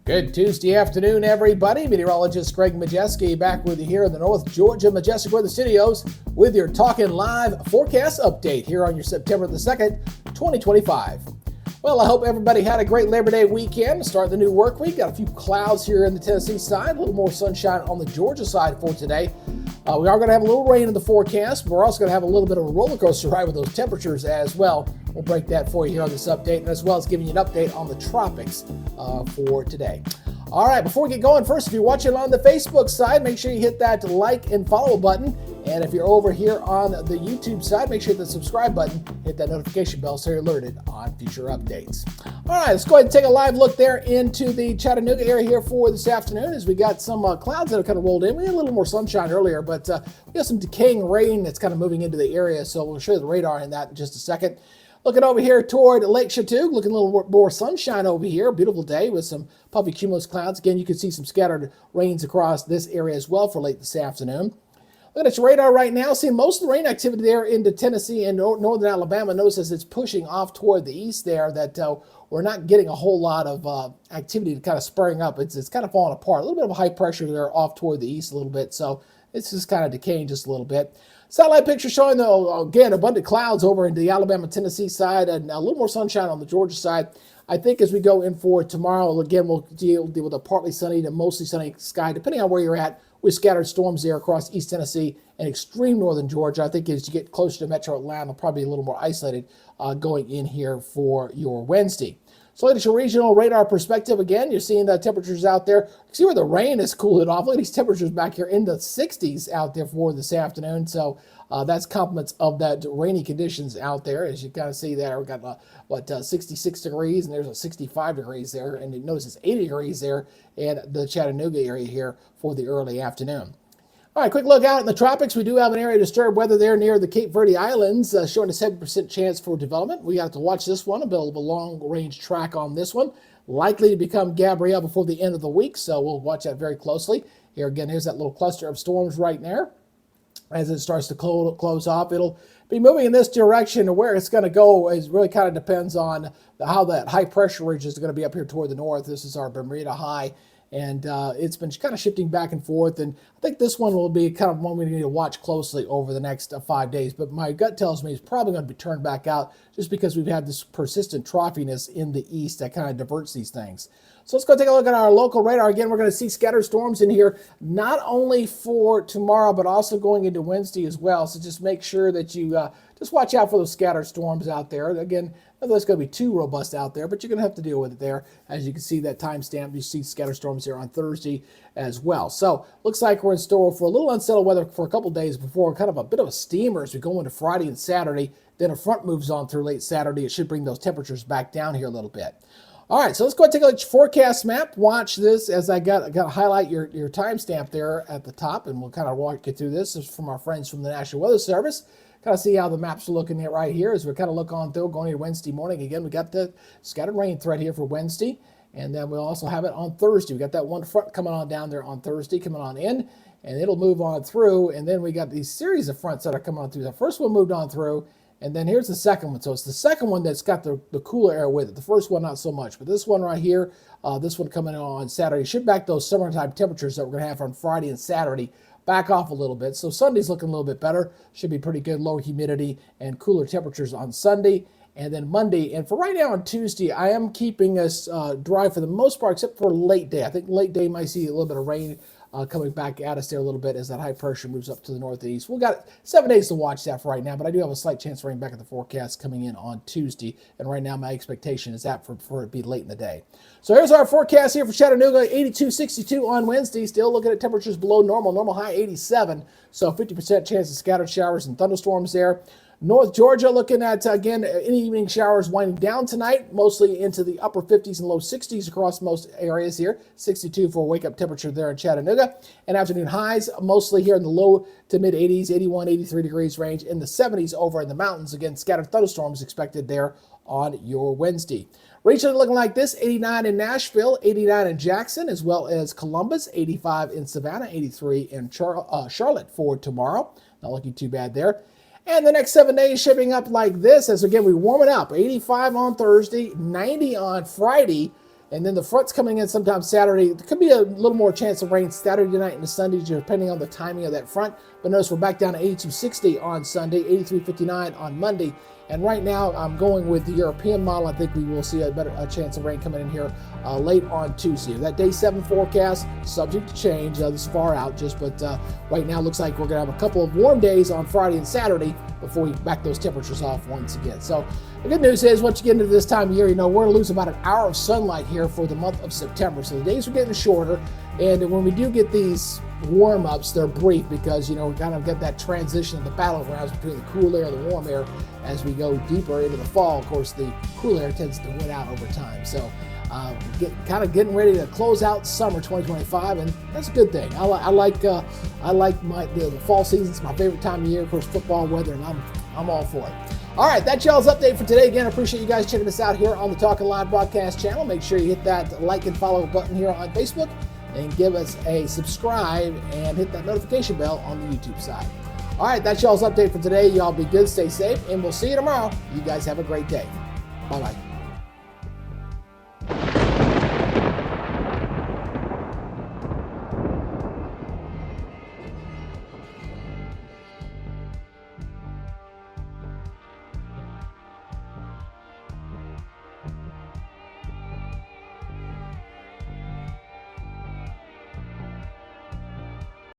Good Tuesday afternoon, everybody. Meteorologist Greg Majeski back with you here in the North Georgia Majestic Weather Studios with your Talking Live forecast update here on your September the 2nd, 2025. Well, I hope everybody had a great Labor Day weekend. Starting the new work week. Got a few clouds here in the Tennessee side, a little more sunshine on the Georgia side for today. We are going to have a little rain in the forecast, but we're also going to have a little bit of a roller coaster ride with those temperatures as well. We'll break that for you here on this update, as well as giving you an update on the tropics for today. All right, before we get going, first, if you're watching on the Facebook side, make sure you hit that like and follow button. And if you're over here on the YouTube side, make sure you hit the subscribe button, hit that notification bell so you're alerted on future updates. All right, let's go ahead and take a live look there into the Chattanooga area here for this afternoon as we got some clouds that have kind of rolled in. We had a little more sunshine earlier, but we got some decaying rain that's kind of moving into the area, so we'll show you the radar in that in just a second. Looking over here toward Lake Chattooga, looking a little more sunshine over here. Beautiful day with some puffy cumulus clouds. Again, you can see some scattered rains across this area as well for late this afternoon. Looking at your radar right now, seeing most of the rain activity there into Tennessee and northern Alabama. Notice as it's pushing off toward the east there that we're not getting a whole lot of activity to kind of spurring up. It's kind of falling apart. A little bit of high pressure there off toward the east a little bit, so it's just kind of decaying just a little bit. Satellite picture showing, though, again, abundant clouds over into the Alabama-Tennessee side and a little more sunshine on the Georgia side. I think as we go in for tomorrow, again, we'll deal with a partly sunny to mostly sunny sky, depending on where you're at, with scattered storms there across East Tennessee and extreme northern Georgia. I think as you get closer to metro Atlanta, probably a little more isolated going in here for your Wednesday. So look at your regional radar perspective again. You're seeing the temperatures out there. You can see where the rain is cooling off. Look at these temperatures back here in the 60s out there for this afternoon. So that's compliments of that rainy conditions out there. As you kind of see there, we've got 66 degrees, and there's a 65 degrees there. And you notice it's 80 degrees there in the Chattanooga area here for the early afternoon. All right, quick look out in the tropics. We do have an area of disturbed weather there near the Cape Verde Islands, showing a 7% chance for development. We got to watch this one, a bit of a long-range track on this one. Likely to become Gabrielle before the end of the week, so we'll watch that very closely. Here again, here's that little cluster of storms right there. As it starts to close off, it'll be moving in this direction. Where it's going to go is really kind of depends on how that high pressure ridge is going to be up here toward the north. This is our Bermuda High. And it's been kind of shifting back and forth. And I think this one will be kind of one we need to watch closely over the next 5 days. But my gut tells me it's probably going to be turned back out just because we've had this persistent troughiness in the east that kind of diverts these things. So let's go take a look at our local radar. Again, we're going to see scattered storms in here, not only for tomorrow, but also going into Wednesday as well. So just make sure that you just watch out for those scattered storms out there. Again, not that it's going to be too robust out there, but you're going to have to deal with it there. As you can see that timestamp, you see scattered storms here on Thursday as well. So looks like we're in store for a little unsettled weather for a couple days before kind of a bit of a steamer as we go into Friday and Saturday. Then a front moves on through late Saturday. It should bring those temperatures back down here a little bit. All right, so let's go ahead and take a look at your forecast map. Watch this as I got to highlight your timestamp there at the top, and we'll kind of walk you through this. This is from our friends from the National Weather Service. Kind of see how the maps are looking at right here as we kind of look on through going into Wednesday morning. Again, we got the scattered rain threat here for Wednesday, and then we'll also have it on Thursday. We got that one front coming on down there on Thursday, coming on in, and it'll move on through. And then we got these series of fronts that are coming on through. The first one moved on through, and then here's the second one. So it's the second one that's got the cooler air with it. The first one, not so much. But this one right here, this one coming on Saturday, should back those summertime temperatures that we're going to have on Friday and Saturday back off a little bit. So Sunday's looking a little bit better. Should be pretty good, lower humidity and cooler temperatures on Sunday. And then Monday, and for right now on Tuesday, I am keeping us dry for the most part, except for late day. I think late day might see a little bit of rain coming back at us there a little bit as that high pressure moves up to the northeast. We've got 7 days to watch that for right now, but I do have a slight chance of rain back at the forecast coming in on Tuesday. And right now, my expectation is that for it to be late in the day. So here's our forecast here for Chattanooga, 82-62 on Wednesday. Still looking at temperatures below normal high 87. So 50% chance of scattered showers and thunderstorms there. North Georgia looking at, again, any evening showers winding down tonight, mostly into the upper 50s and low 60s across most areas here. 62 for a wake-up temperature there in Chattanooga. And afternoon highs mostly here in the low to mid-80s, 81, 83 degrees range. In the 70s over in the mountains. Again, scattered thunderstorms expected there on your Wednesday. Regionally looking like this, 89 in Nashville, 89 in Jackson, as well as Columbus, 85 in Savannah, 83 in Charlotte for tomorrow. Not looking too bad there. And the next 7 days shaping up like this as, again, we warm it up. 85 on Thursday, 90 on Friday. And then the front's coming in sometime Saturday. There could be a little more chance of rain Saturday night and Sunday, depending on the timing of that front. But notice we're back down to 82.60 on Sunday, 83.59 on Monday. And right now, I'm going with the European model. I think we will see a chance of rain coming in here late on Tuesday. That day 7 forecast, subject to change this far out, but right now looks like we're going to have a couple of warm days on Friday and Saturday before we back those temperatures off once again. So the good news is, once you get into this time of year, we're going to lose about an hour of sunlight here for the month of September. So the days are getting shorter, and when we do get these warm-ups, they're brief because, we kind of get that transition of the battlegrounds between the cool air and the warm air as we go deeper into the fall. Of course, the cool air tends to win out over time. So getting ready to close out summer 2025, and that's a good thing. I like the fall season. It's my favorite time of year. Of course, football weather, and I'm all for it. All right, that's y'all's update for today. Again, I appreciate you guys checking us out here on the Talking Live broadcast channel. Make sure you hit that like and follow button here on Facebook, and give us a subscribe and hit that notification bell on the YouTube side. All right, that's y'all's update for today. Y'all be good, stay safe, and we'll see you tomorrow. You guys have a great day. Bye-bye.